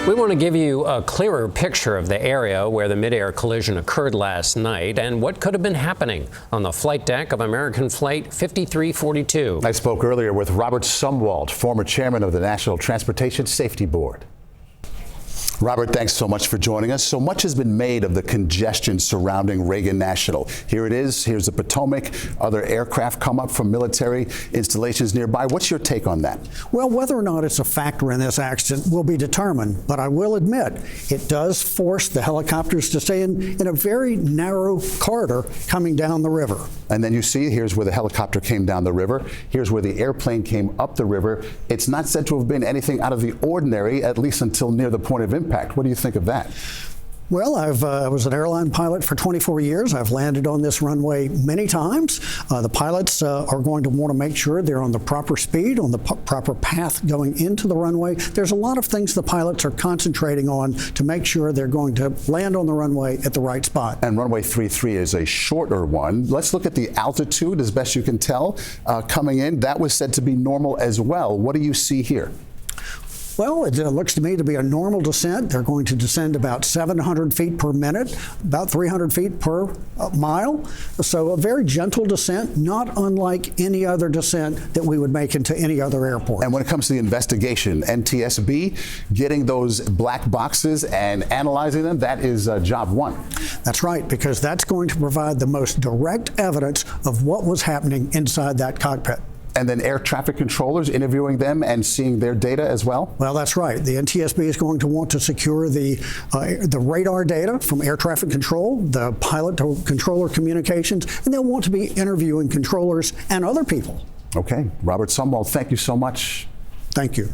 We want to give you a clearer picture of the area where the midair collision occurred last night and what could have been happening on the flight deck of American Flight 5342. I spoke earlier with Robert Sumwalt, former chairman of the National Transportation Safety Board. Robert, thanks so much for joining us. So much has been made of the congestion surrounding Reagan National. Here it is. Here's the Potomac. Other aircraft come up from military installations nearby. What's your take on that? Well, whether or not it's a factor in this accident will be determined, but I will admit it does force the helicopters to stay in a very narrow corridor coming down the river. And then you see, here's where the helicopter came down the river. Here's where the airplane came up the river. It's not said to have been anything out of the ordinary, at least until near the point of impact. What do you think of that? Well, I was an airline pilot for 24 years. I've landed on this runway many times. The pilots are going to want to make sure they're on the proper speed, on the proper path going into the runway. There's a lot of things the pilots are concentrating on to make sure they're going to land on the runway at the right spot. And runway 33 is a shorter one. Let's look at the altitude as best you can tell. Coming in, that was said to be normal as well. What do you see here? Well, it looks to me to be a normal descent. They're going to descend about 700 feet per minute, about 300 feet per mile. So a very gentle descent, not unlike any other descent that we would make into any other airport. And when it comes to the investigation, NTSB getting those black boxes and analyzing them, that is job one. That's right, because that's going to provide the most direct evidence of what was happening inside that cockpit. And then air traffic controllers, interviewing them and seeing their data as well? Well, that's right. The NTSB is going to want to secure the radar data from air traffic control, the pilot to controller communications, and they'll want to be interviewing controllers and other people. Okay. Robert Sumwalt, thank you so much. Thank you.